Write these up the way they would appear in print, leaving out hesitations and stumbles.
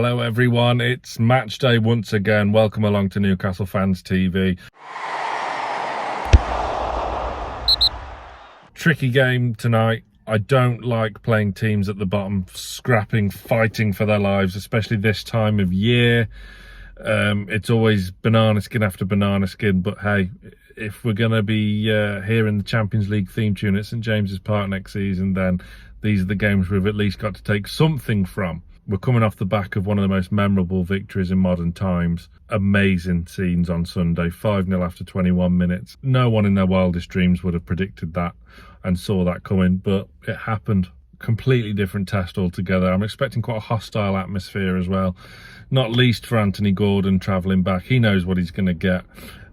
Hello everyone, it's match day once again. Welcome along to Newcastle Fans TV. Tricky game tonight. I don't like playing teams at the bottom, scrapping, fighting for their lives, especially this time of year. It's always banana skin after banana skin, but hey, if we're going to be hearing the Champions League theme tune at St James's Park next season, then these are the games we've at least got to take something from. We're coming off the back of one of the most memorable victories in modern times. Amazing scenes on Sunday, 5-0 after 21 minutes. No one in their wildest dreams would have predicted that and saw that coming, but it happened. Completely different test altogether. I'm expecting quite a hostile atmosphere as well, not least for Anthony Gordon travelling back. He knows what he's going to get.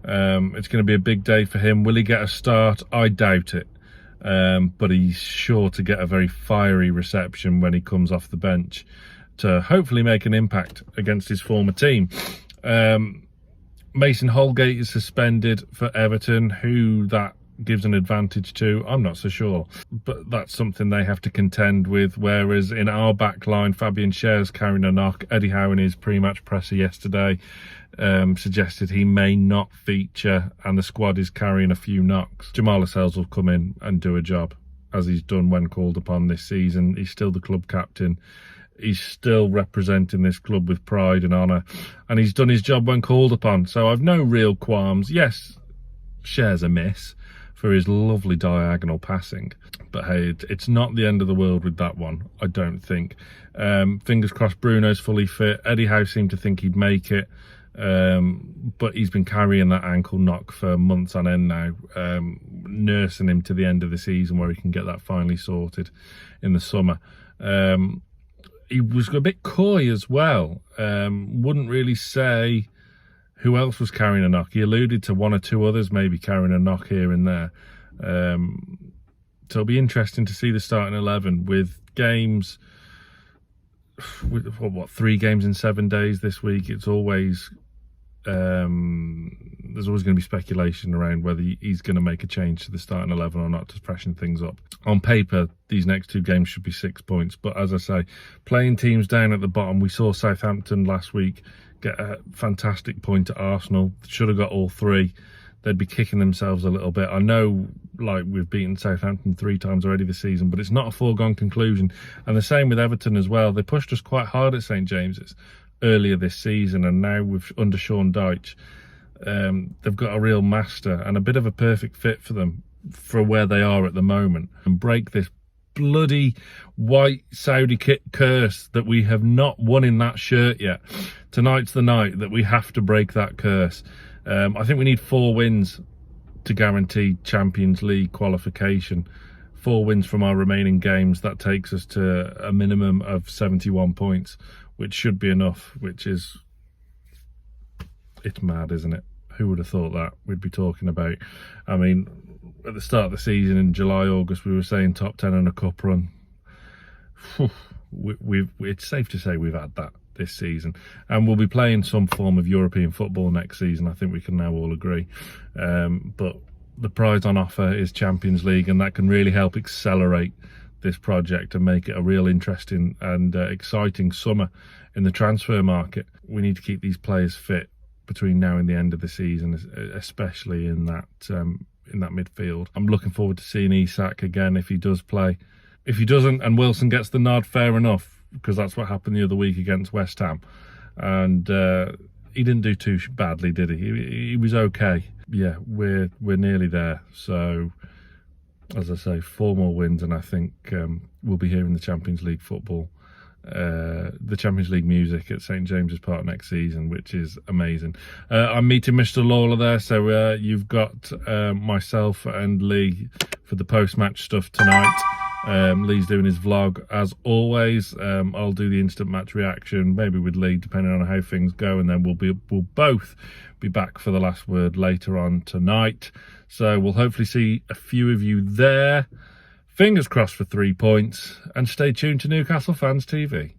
It's going to be a big day for him. Will he get a start? I doubt it. But he's sure to get a very fiery reception when he comes off the bench to hopefully make an impact against his former team. Mason Holgate is suspended for Everton. Who that gives an advantage to, I'm not so sure. But that's something they have to contend with. Whereas in our back line, Fabian Schar is carrying a knock. Eddie Howe in his pre-match presser yesterday suggested he may not feature, and the squad is carrying a few knocks. Jamal Lascelles will come in and do a job, as he's done when called upon this season. He's still the club captain. He's still representing this club with pride and honour, and he's done his job when called upon. So I've no real qualms. Yes, Shar's a miss for his lovely diagonal passing, but hey, it's not the end of the world with that one, I don't think. Fingers crossed Bruno's fully fit. Eddie Howe seemed to think he'd make it, but he's been carrying that ankle knock for months on end now, nursing him to the end of the season where he can get that finally sorted in the summer. He was a bit coy as well. Wouldn't really say who else was carrying a knock. He alluded to one or two others maybe carrying a knock here and there. So it'll be interesting to see the starting 11 with games, with what 3 games in 7 days this week. It's always there's always going to be speculation around whether he's going to make a change to the starting 11 or not to freshen things up. On paper, these next 2 games should be 6 points, but as I say, playing teams down at the bottom, we saw Southampton last week get a fantastic point at Arsenal. Should have got all 3. They'd be kicking themselves a little bit. I know, like, we've beaten Southampton 3 times already this season, but it's not a foregone conclusion. And the same with Everton as well. They pushed us quite hard at St James's earlier this season, and now under Sean Dyche, they've got a real master and a bit of a perfect fit for them for where they are at the moment, and break this bloody white Saudi kit curse that we have not won in that shirt yet. Tonight's the night that we have to break that curse. I think we need 4 wins to guarantee Champions League qualification. 4 wins from our remaining games. That takes us to a minimum of 71 points, which should be enough, it's mad, isn't it? Who would have thought that we'd be talking about? I mean, at the start of the season in July, August, we were saying top 10 and a cup run. It's safe to say we've had that this season, and we'll be playing some form of European football next season. I think we can now all agree. But the prize on offer is Champions League, and that can really help accelerate this project and make it a real interesting and exciting summer in the transfer market. We need to keep these players fit between now and the end of the season, especially in that midfield. I'm looking forward to seeing Isak again if he does play. If he doesn't and Wilson gets the nod, fair enough, because that's what happened the other week against West Ham, and he didn't do too badly, did he? He was okay. Yeah, we're nearly there. So, as I say, 4 more wins, and I think we'll be hearing the Champions League football, the Champions League music at St James's Park next season, which is amazing. I'm meeting Mr. Lawler there, so you've got myself and Lee for the post-match stuff tonight. Lee's doing his vlog as always. I'll do the instant match reaction, maybe with Lee, depending on how things go, and then we'll both be back for the last word later on tonight. So we'll hopefully see a few of you there. Fingers crossed for 3 points, and stay tuned to Newcastle Fans TV.